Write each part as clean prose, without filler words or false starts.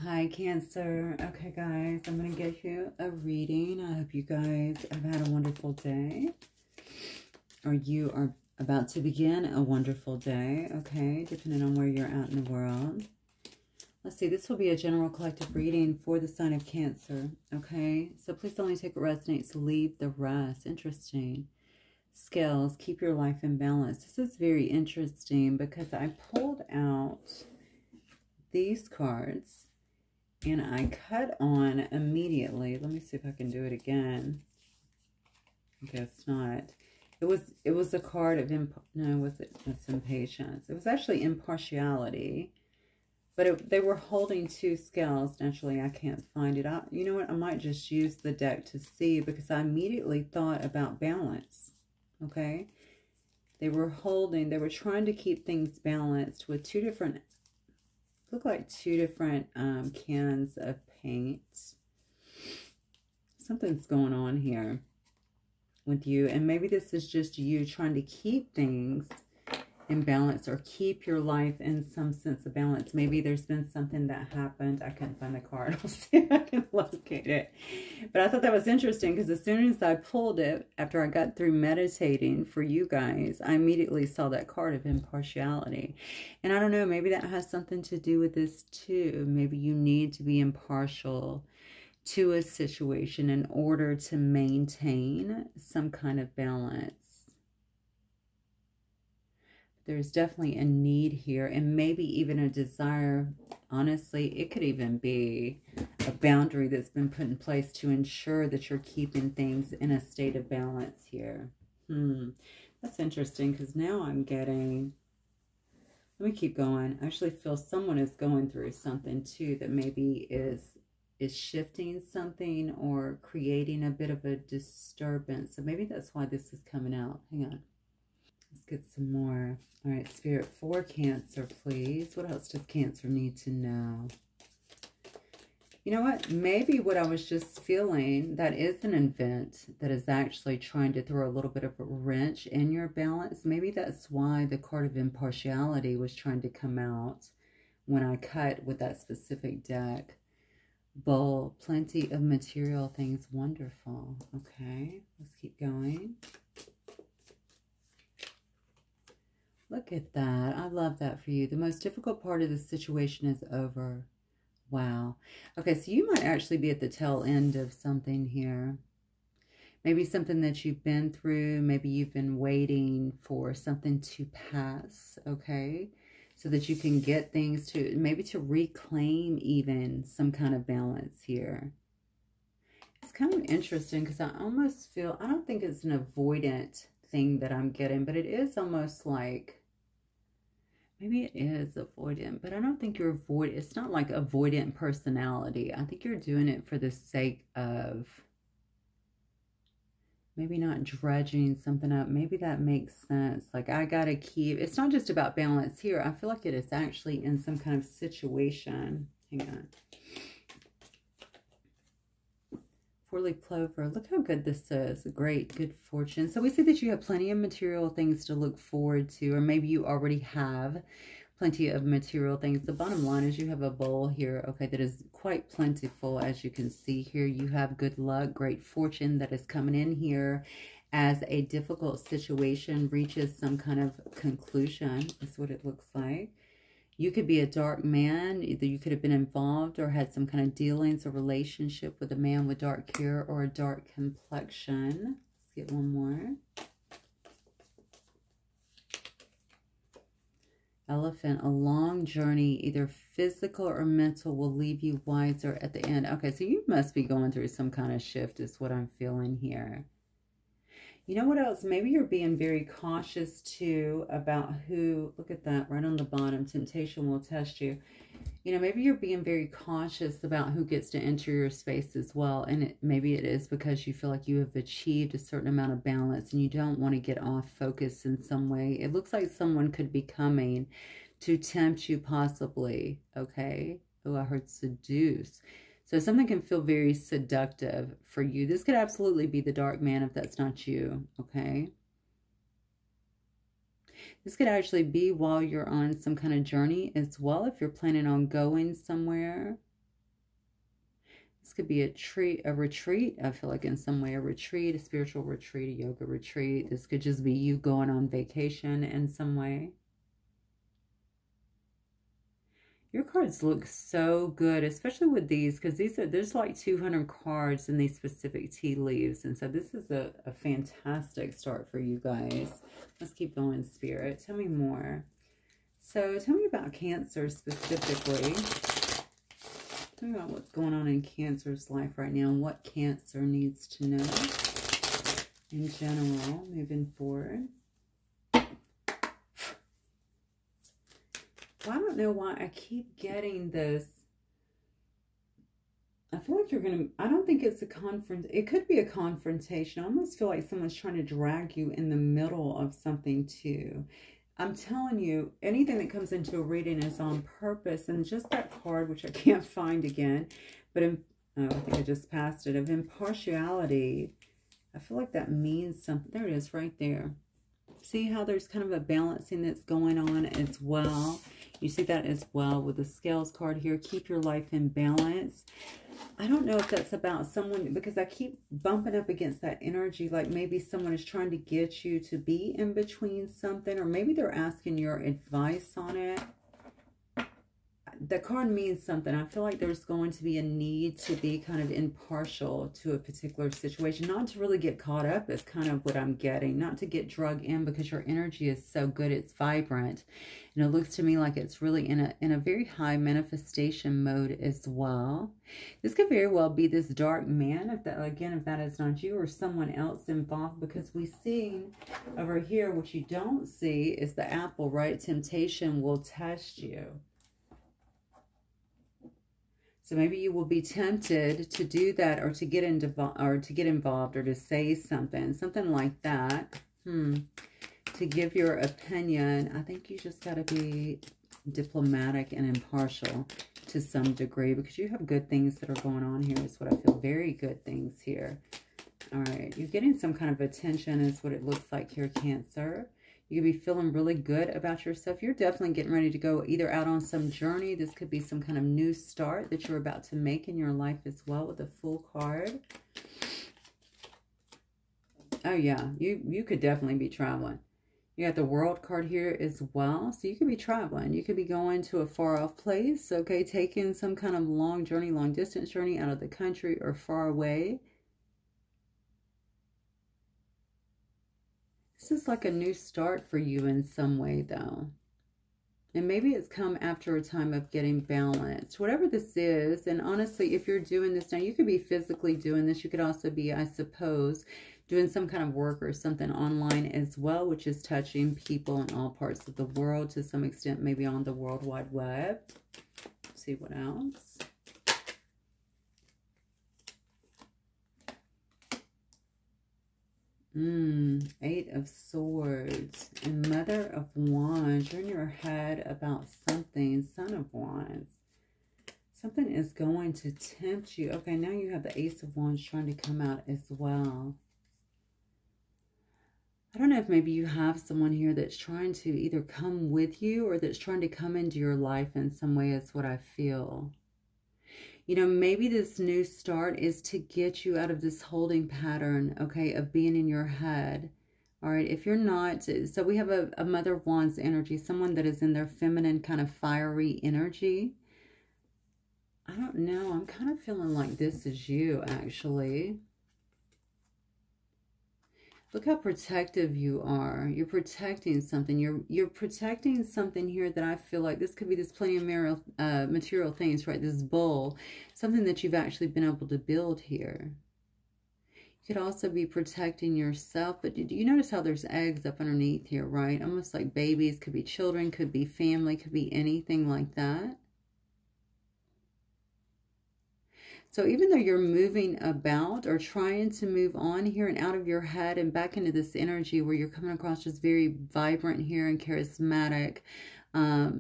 Hi, Cancer. Okay, guys, I'm going to give you a reading. I hope you guys have had a wonderful day, or you are about to begin a wonderful day, okay, depending on where you're at in the world. Let's see, this will be a general collective reading for the sign of Cancer, okay? So please only take what resonates, leave the rest. Interesting. Scales, keep your life in balance. This is very interesting because I pulled out these cards and I cut on immediately. Let me see if I can do it again. I guess not. It was a card of it's impatience. It was actually impartiality, but they were holding two scales. Naturally, I can't find it out. You know what? I might just use the deck to see because I immediately thought about balance. Okay, they were trying to keep things balanced with two different. Look like two different cans of paint. Something's going on here with you. And maybe this is just you trying to keep things in balance or keep your life in some sense of balance. Maybe there's been something that happened. I couldn't find the card. I'll see if I can locate it. But I thought that was interesting because as soon as I pulled it, after I got through meditating for you guys, I immediately saw that card of impartiality. And I don't know, maybe that has something to do with this too. Maybe you need to be impartial to a situation in order to maintain some kind of balance. There's definitely a need here and maybe even a desire. Honestly, it could even be a boundary that's been put in place to ensure that you're keeping things in a state of balance here. That's interesting because now I'm getting, let me keep going. I actually feel someone is going through something too that maybe is shifting something or creating a bit of a disturbance. So maybe that's why this is coming out. Hang on. Let's get some more. All right, Spirit, for Cancer, please. What else does Cancer need to know? You know what? Maybe what I was just feeling, that is an event that is actually trying to throw a little bit of a wrench in your balance. Maybe that's why the card of impartiality was trying to come out when I cut with that specific deck. Bowl, plenty of material things. Wonderful. Okay, let's keep going. Look at that. I love that for you. The most difficult part of the situation is over. Wow. Okay, so you might actually be at the tail end of something here. Maybe something that you've been through. Maybe you've been waiting for something to pass, okay? So that you can get things to, maybe to reclaim even some kind of balance here. It's kind of interesting because I almost feel, I don't think it's an avoidant thing that I'm getting, but it is almost like, maybe it is avoidant, but I don't think you're it's not like avoidant personality. I think you're doing it for the sake of maybe not dredging something up. Maybe that makes sense. Like, I gotta keep, it's not just about balance here. I feel like it is actually in some kind of situation. Hang on. Four-leaf clover. Look how good this is. Great, good fortune. So we see that you have plenty of material things to look forward to, or maybe you already have plenty of material things. The bottom line is you have a bowl here, okay, that is quite plentiful. As you can see here, you have good luck, great fortune that is coming in here as a difficult situation reaches some kind of conclusion, is what it looks like. You could be a dark man. Either you could have been involved or had some kind of dealings or relationship with a man with dark hair or a dark complexion. Let's get one more. Elephant, a long journey, either physical or mental, will leave you wiser at the end. Okay, so you must be going through some kind of shift is what I'm feeling here. You know what else? Maybe you're being very cautious too about who, look at that right on the bottom, temptation will test you. You know, maybe you're being very cautious about who gets to enter your space as well. And maybe it is because you feel like you have achieved a certain amount of balance and you don't want to get off focus in some way. It looks like someone could be coming to tempt you possibly, okay? Oh, I heard seduce. So something can feel very seductive for you. This could absolutely be the dark man if that's not you, okay? This could actually be while you're on some kind of journey as well, if you're planning on going somewhere. This could be a retreat. I feel like in some way a retreat, a spiritual retreat, a yoga retreat. This could just be you going on vacation in some way. Your cards look so good, especially with these, because there's like 200 cards in these specific tea leaves. And so this is a fantastic start for you guys. Let's keep going, Spirit. Tell me more. So tell me about Cancer specifically. Tell me about what's going on in Cancer's life right now and what Cancer needs to know in general moving forward. Well, I don't know why I keep getting this. I feel like you're going to, I don't think it's it could be a confrontation. I almost feel like someone's trying to drag you in the middle of something too. I'm telling you, anything that comes into a reading is on purpose. And just that card, which I can't find again, but oh, I think I just passed it, of impartiality. I feel like that means something. There it is right there. See how there's kind of a balancing that's going on as well. You see that as well with the Scales card here. Keep your life in balance. I don't know if that's about someone, because I keep bumping up against that energy, like maybe someone is trying to get you to be in between something, or maybe they're asking your advice on it. The card means something. I feel like there's going to be a need to be kind of impartial to a particular situation, not to really get caught up is kind of what I'm getting, not to get drug in, because your energy is so good, it's vibrant, and it looks to me like it's really in a very high manifestation mode as well. This could very well be this dark man, if that is not you, or someone else involved, because we see over here, what you don't see is the apple, right? Temptation will test you. So maybe you will be tempted to do that, or to get involved, or to say something like that. To give your opinion. I think you just got to be diplomatic and impartial to some degree, because you have good things that are going on here, is what I feel. Very good things here. All right, you're getting some kind of attention is what it looks like here, Cancer. You could be feeling really good about yourself. You're definitely getting ready to go either out on some journey. This could be some kind of new start that you're about to make in your life as well, with a Fool card. Oh, yeah. You could definitely be traveling. You got the World card here as well. So you could be traveling. You could be going to a far-off place, okay? Taking some kind of long journey, long-distance journey out of the country or far away. This is like a new start for you in some way, though. And maybe it's come after a time of getting balanced. Whatever this is, and honestly, if you're doing this now, you could be physically doing this. You could also be, I suppose, doing some kind of work or something online as well, which is touching people in all parts of the world to some extent, maybe on the World Wide Web. Let's see what else. Eight of Swords and Mother of Wands. You're in your head about something. Son of Wands. Something is going to tempt you. Okay, now you have the Ace of Wands trying to come out as well. I don't know if maybe you have someone here that's trying to either come with you or that's trying to come into your life in some way, is what I feel. You know, maybe this new start is to get you out of this holding pattern, okay, of being in your head. All right, if you're not, so we have a Mother of Wands energy, someone that is in their feminine kind of fiery energy. I don't know, I'm kind of feeling like this is you, actually. Look how protective you are. You're protecting something. You're protecting something here that I feel like this could be this plenty of material things, right? This bowl, something that you've actually been able to build here. You could also be protecting yourself, but do you notice how there's eggs up underneath here, right? Almost like babies, could be children, could be family, could be anything like that. So even though you're moving about or trying to move on here and out of your head and back into this energy where you're coming across just very vibrant here and charismatic,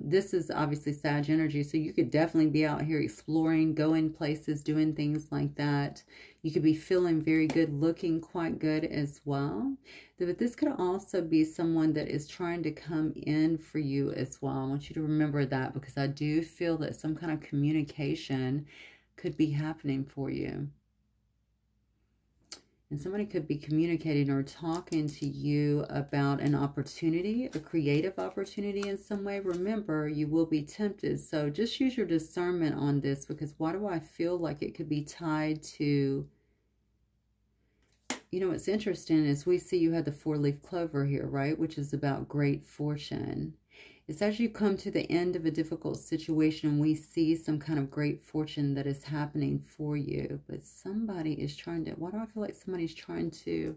this is obviously Sag energy. So you could definitely be out here exploring, going places, doing things like that. You could be feeling very good, looking quite good as well. But this could also be someone that is trying to come in for you as well. I want you to remember that, because I do feel that some kind of communication could be happening for you. And somebody could be communicating or talking to you about an opportunity, a creative opportunity in some way. Remember, you will be tempted. So just use your discernment on this, because why do I feel like it could be tied to, you know, what's interesting is we see you had the 4-leaf clover here, right? Which is about great fortune. It's as you come to the end of a difficult situation, we see some kind of great fortune that is happening for you. But somebody is trying to, why do I feel like somebody's trying to,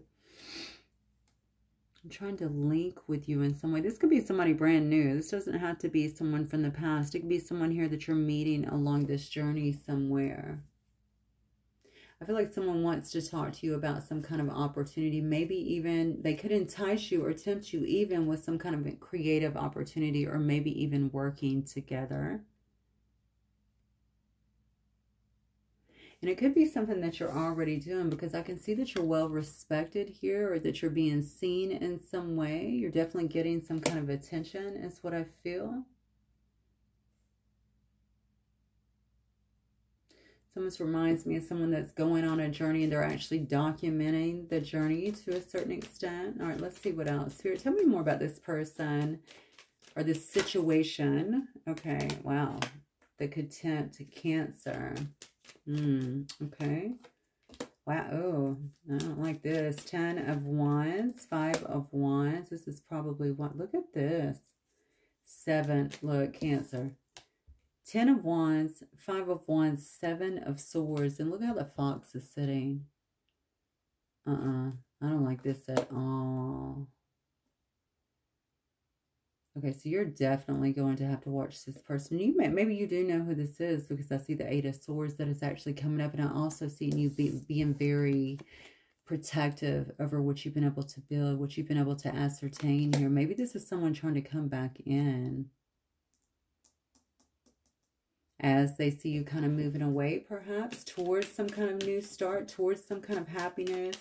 I'm trying to link with you in some way. This could be somebody brand new. This doesn't have to be someone from the past. It could be someone here that you're meeting along this journey somewhere. I feel like someone wants to talk to you about some kind of opportunity. Maybe even they could entice you or tempt you even with some kind of creative opportunity, or maybe even working together. And it could be something that you're already doing, because I can see that you're well respected here, or that you're being seen in some way. You're definitely getting some kind of attention is what I feel. This almost reminds me of someone that's going on a journey and they're actually documenting the journey to a certain extent. All right, let's see what else. Spirit, tell me more about this person or this situation. Okay, wow. That could tempt Cancer. Okay. Wow. Oh, I don't like this. 10 of Wands, 5 of Wands. This is probably what. Look at this. 7. Look, Cancer. 10 of Wands, 5 of Wands, 7 of Swords. And look how the fox is sitting. I don't like this at all. Okay, so you're definitely going to have to watch this person. Maybe you do know who this is, because I see the 8 of Swords that is actually coming up. And I also see you being very protective over what you've been able to build, what you've been able to ascertain here. Maybe this is someone trying to come back in, as they see you kind of moving away, perhaps, towards some kind of new start, towards some kind of happiness.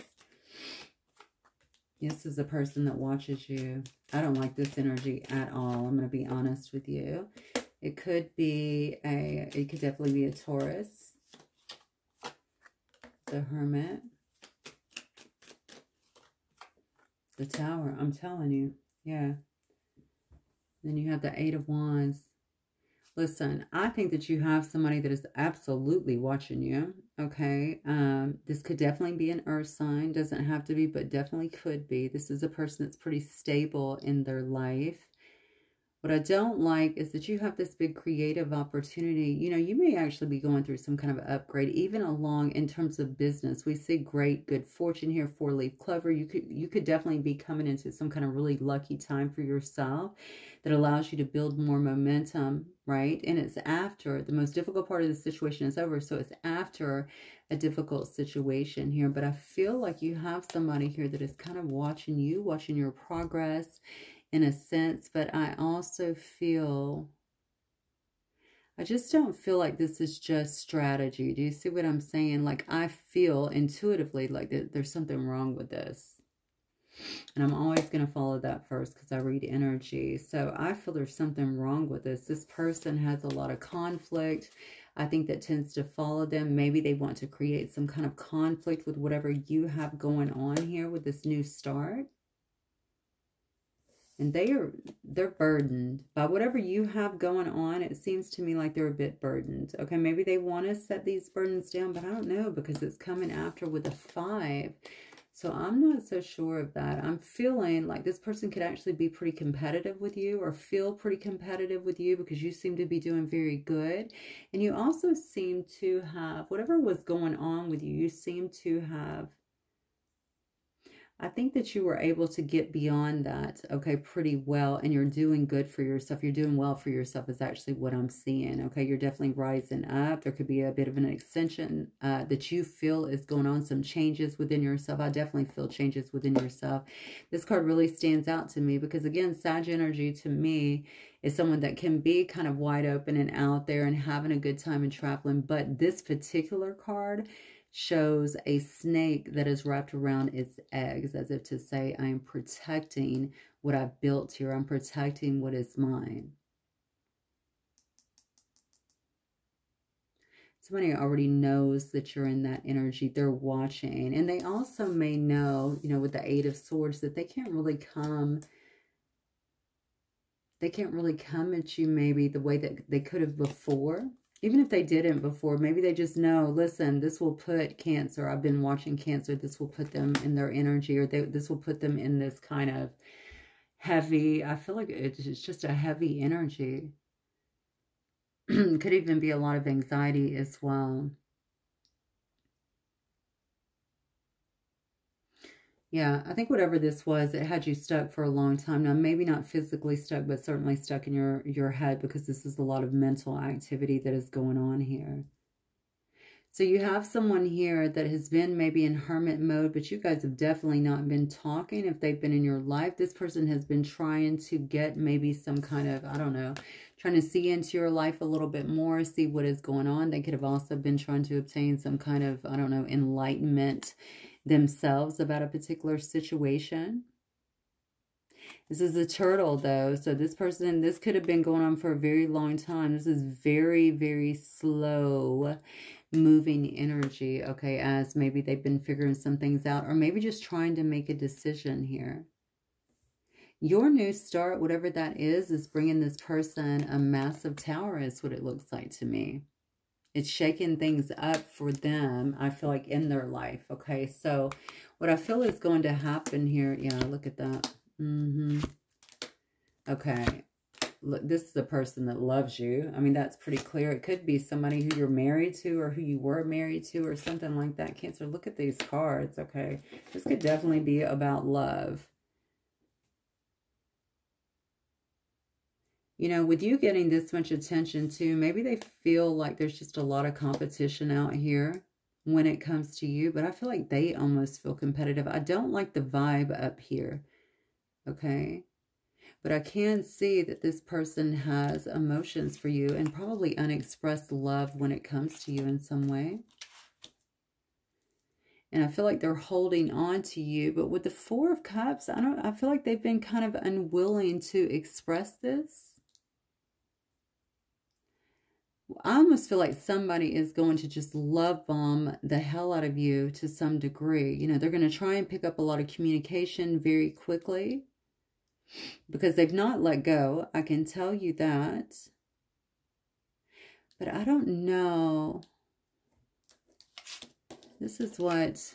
This is a person that watches you. I don't like this energy at all. I'm going to be honest with you. It could definitely be a Taurus. The Hermit. The Tower, I'm telling you. Yeah. Then you have the 8 of Wands. Listen, I think that you have somebody that is absolutely watching you, okay? This could definitely be an earth sign. Doesn't have to be, but definitely could be. This is a person that's pretty stable in their life. What I don't like is that you have this big creative opportunity. You know, you may actually be going through some kind of upgrade, even along in terms of business. We see great, good fortune here, 4-leaf clover. You could definitely be coming into some kind of really lucky time for yourself that allows you to build more momentum, right? And it's after the most difficult part of the situation is over. So it's after a difficult situation here. But I feel like you have somebody here that is kind of watching you, watching your progress, in a sense, but I also feel, I just don't feel like this is just strategy. Do you see what I'm saying? Like, I feel intuitively like there's something wrong with this. And I'm always going to follow that first because I read energy. So I feel there's something wrong with this. This person has a lot of conflict. I think that tends to follow them. Maybe they want to create some kind of conflict with whatever you have going on here with this new start. And they're burdened by whatever you have going on. It seems to me like they're a bit burdened. Okay, maybe they want to set these burdens down, but I don't know, because it's coming after with a 5. So I'm not so sure of that. I'm feeling like this person could actually be pretty competitive with you, or feel pretty competitive with you, because you seem to be doing very good. And you also seem to have, whatever was going on with you, you seem to have, I think that you were able to get beyond that, okay, pretty well, and you're doing good for yourself. You're doing well for yourself is actually what I'm seeing, okay? You're definitely rising up. There could be a bit of an extension that you feel is going on, some changes within yourself. I definitely feel changes within yourself. This card really stands out to me because, again, Sag energy to me is someone that can be kind of wide open and out there and having a good time and traveling, but this particular card shows a snake that is wrapped around its eggs, as if to say, I am protecting what I've built here. I'm protecting what is mine. Somebody already knows that you're in that energy. They're watching. And they also may know, you know, with the Eight of Swords, that they can't really come. They can't really come at you maybe the way that they could have before. Even if they didn't before, maybe they just know, listen, this will put Cancer. I've been watching Cancer. This will put them in their energy, or this will put them in this kind of heavy. I feel like it's just a heavy energy. Could even be a lot of anxiety as well. Yeah, I think whatever this was, it had you stuck for a long time. Now, maybe not physically stuck, but certainly stuck in your head, because this is a lot of mental activity that is going on here. So you have someone here that has been maybe in hermit mode, but you guys have definitely not been talking. If they've been in your life, this person has been trying to get maybe some kind of, I don't know, trying to see into your life a little bit more, see what is going on. They could have also been trying to obtain some kind of, I don't know, enlightenment themselves about a particular situation. This is a turtle, though. So this person, this could have been going on for a very long time. This is very, very slow moving energy, okay, as maybe they've been figuring some things out, or maybe just trying to make a decision here. Your new start, whatever that is bringing this person a massive tower, is what it looks like to me. It's shaking things up for them, I feel like, in their life, okay? So what I feel is going to happen here, yeah, look at that. Okay. Look, this is a person that loves you. I mean, that's pretty clear. It could be somebody who you're married to, or who you were married to, or something like that. Cancer, look at these cards, okay? This could definitely be about love. You know, with you getting this much attention too, maybe they feel like there's just a lot of competition out here when it comes to you. But I feel like they almost feel competitive. I don't like the vibe up here, okay? But I can see that this person has emotions for you, and probably unexpressed love when it comes to you in some way. And I feel like they're holding on to you. But with the Four of Cups, I feel like they've been kind of unwilling to express this. I almost feel like somebody is going to just love bomb the hell out of you to some degree. You know, they're going to try and pick up a lot of communication very quickly, because they've not let go. I can tell you that. But I don't know. This is what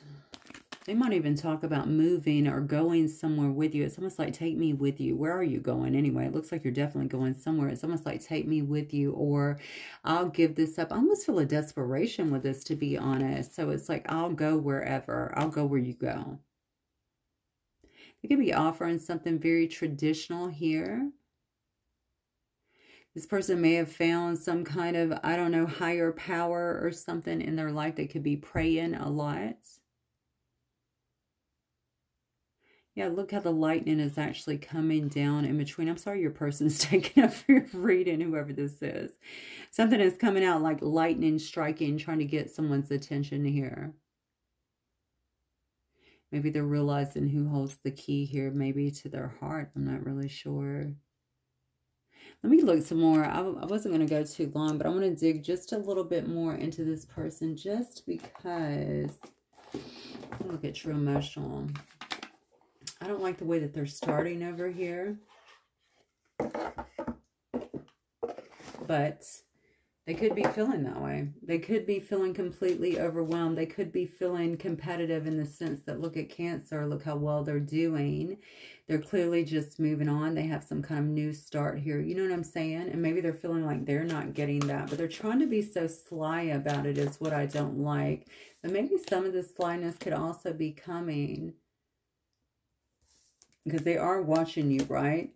they might even talk about, moving or going somewhere with you. It's almost like, take me with you. Where are you going anyway? It looks like you're definitely going somewhere. It's almost like, take me with you, or I'll give this up. I almost feel a desperation with this, to be honest. So it's like, I'll go wherever. I'll go where you go. They could be offering something very traditional here. This person may have found some kind of, I don't know, higher power or something in their life. They could be praying a lot. Yeah, look how the lightning is actually coming down in between. I'm sorry your person's taking up your reading, whoever this is. Something is coming out like lightning striking, trying to get someone's attention here. Maybe they're realizing who holds the key here, maybe to their heart. I'm not really sure. Let me look some more. I wasn't going to go too long, but I want to dig just a little bit more into this person, just because. Look at true emotional. I don't like the way that they're starting over here. But they could be feeling that way. They could be feeling completely overwhelmed. They could be feeling competitive in the sense that, look at Cancer, look how well they're doing. They're clearly just moving on. They have some kind of new start here. You know what I'm saying? And maybe they're feeling like they're not getting that, but they're trying to be so sly about it is what I don't like. But maybe some of this slyness could also be coming because they are watching you, right?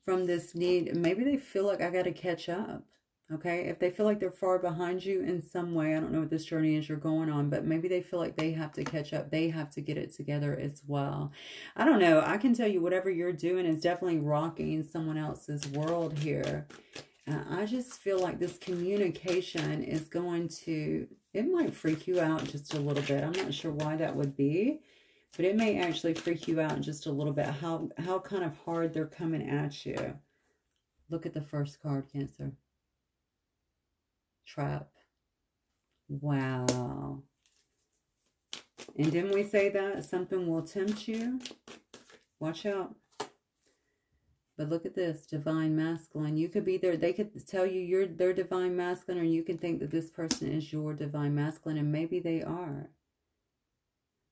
From this need. Maybe they feel like, I got to catch up. Okay, if they feel like they're far behind you in some way, I don't know what this journey is you're going on, but maybe they feel like they have to catch up. They have to get it together as well. I don't know. I can tell you whatever you're doing is definitely rocking someone else's world here. I just feel like this communication is going to, it might freak you out just a little bit. I'm not sure why that would be, but it may actually freak you out just a little bit. How kind of hard they're coming at you. Look at the first card, Cancer. Trap. Wow. And didn't we say that? Something will tempt you? Watch out. But look at this, divine masculine. You could be there. They could tell you you're their divine masculine, or you can think that this person is your divine masculine, and maybe they are.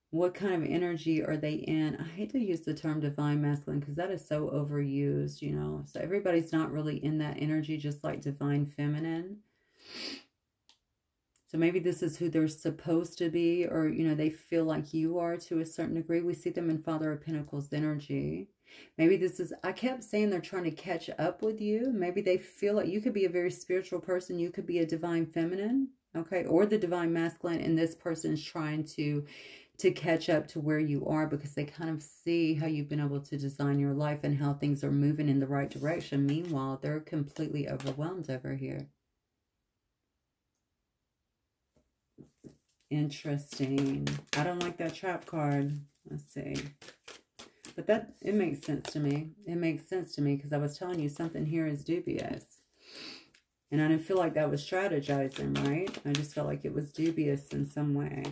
What kind of energy are they in? I hate to use the term divine masculine because that is so overused, you know. So everybody's not really in that energy, just like divine feminine. So maybe this is who they're supposed to be, or, you know, they feel like you are to a certain degree. We see them in Father of Pentacles energy. Maybe this is, I kept saying they're trying to catch up with you. Maybe they feel like you could be a very spiritual person. You could be a divine feminine, okay, or the divine masculine, and this person is trying to catch up to where you are because they kind of see how you've been able to design your life and how things are moving in the right direction. Meanwhile, they're completely overwhelmed over here. Interesting. I don't like that trap card. Let's see. But it makes sense to me. It makes sense to me because I was telling you something here is dubious. And I didn't feel like that was strategizing, right? I just felt like it was dubious in some way.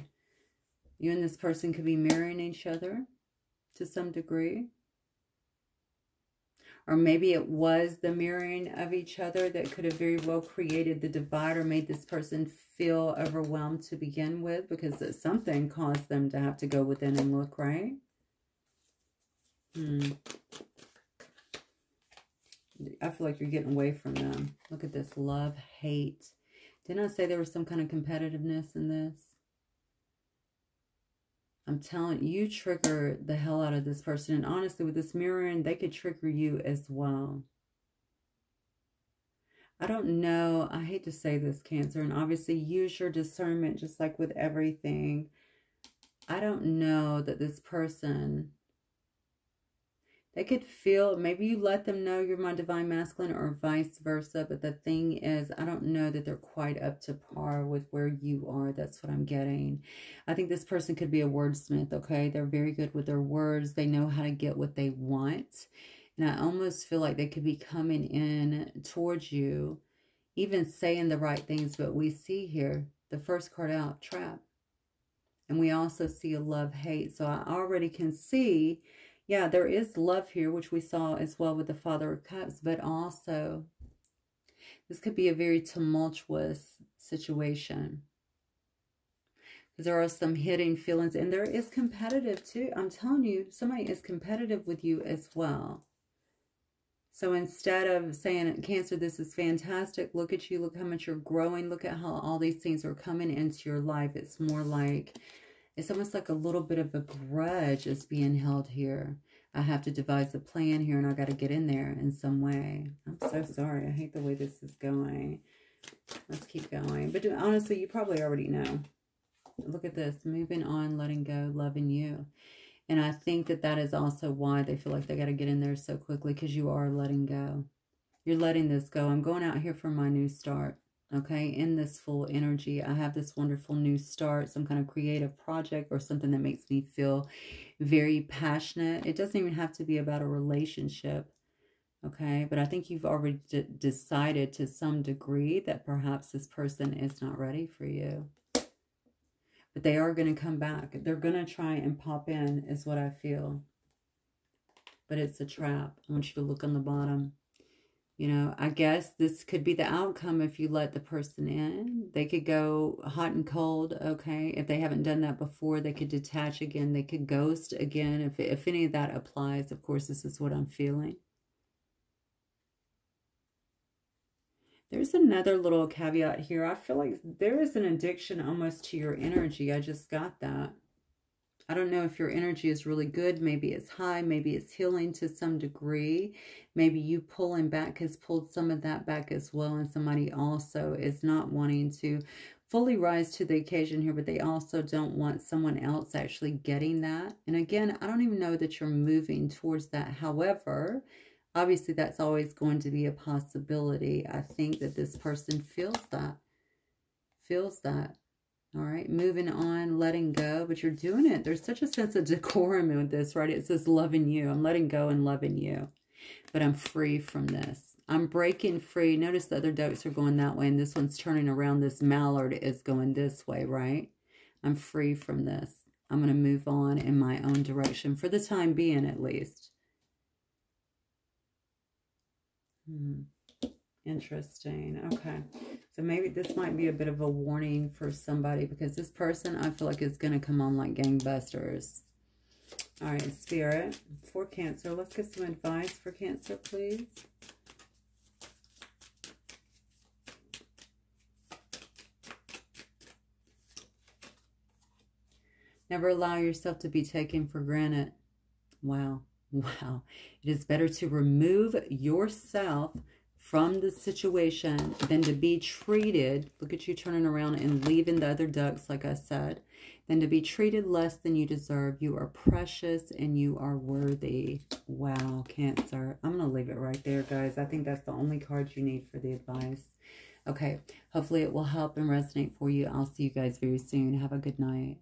You and this person could be mirroring each other to some degree. Or maybe it was the mirroring of each other that could have very well created the divide or made this person feel overwhelmed to begin with, because something caused them to have to go within and look, right? I feel like you're getting away from them. Look at this, love, hate. Didn't I say there was some kind of competitiveness in this? I'm telling you, you trigger the hell out of this person. And honestly, with this mirroring, they could trigger you as well. I don't know. I hate to say this, Cancer. And obviously, use your discernment just like with everything. I don't know that this person... They could feel, maybe you let them know you're my divine masculine or vice versa. But the thing is, I don't know that they're quite up to par with where you are. That's what I'm getting. I think this person could be a wordsmith, okay? They're very good with their words. They know how to get what they want. And I almost feel like they could be coming in towards you, even saying the right things. But we see here, the first card out, trap. And we also see a love-hate. So I already can see... Yeah, there is love here, which we saw as well with the Father of Cups, but also this could be a very tumultuous situation. Because there are some hidden feelings, and there is competitive too. I'm telling you, somebody is competitive with you as well. So instead of saying, Cancer, this is fantastic, look at you, look how much you're growing, look at how all these things are coming into your life, it's more like... It's almost like a little bit of a grudge is being held here. I have to devise a plan here, and I got to get in there in some way. I'm so sorry. I hate the way this is going. Let's keep going. But honestly, you probably already know. Look at this. Moving on, letting go, loving you. And I think that that is also why they feel like they got to get in there so quickly, because you are letting go. You're letting this go. I'm going out here for my new start. Okay, in this full energy, I have this wonderful new start, some kind of creative project or something that makes me feel very passionate. It doesn't even have to be about a relationship, okay? But I think you've already decided to some degree that perhaps this person is not ready for you. But they are going to come back. They're going to try and pop in is what I feel. But it's a trap. I want you to look on the bottom. You know, I guess this could be the outcome if you let the person in. They could go hot and cold, okay? If they haven't done that before, they could detach again. They could ghost again. If any of that applies, of course, this is what I'm feeling. There's another little caveat here. I feel like there is an addiction almost to your energy. I just got that. I don't know if your energy is really good. Maybe it's high. Maybe it's healing to some degree. Maybe you pulling back has pulled some of that back as well. And somebody also is not wanting to fully rise to the occasion here, but they also don't want someone else actually getting that. And again, I don't even know that you're moving towards that. However, obviously that's always going to be a possibility. I think that this person feels that. Feels that. All right, moving on, letting go, but you're doing it. There's such a sense of decorum with this, right? It says loving you. I'm letting go and loving you, but I'm free from this. I'm breaking free. Notice the other ducks are going that way, and this one's turning around. This mallard is going this way, right? I'm free from this. I'm going to move on in my own direction, for the time being at least. Interesting. Okay. So maybe this might be a bit of a warning for somebody, because this person, I feel like, is going to come on like gangbusters. All right, Spirit, for Cancer. Let's get some advice for Cancer, please. Never allow yourself to be taken for granted. Wow. Wow. It is better to remove yourself from the situation than to be treated, look at you turning around and leaving the other ducks, like I said, than to be treated less than you deserve. You are precious and you are worthy. Wow, Cancer. I'm going to leave it right there, guys. I think that's the only card you need for the advice. Okay, hopefully it will help and resonate for you. I'll see you guys very soon. Have a good night.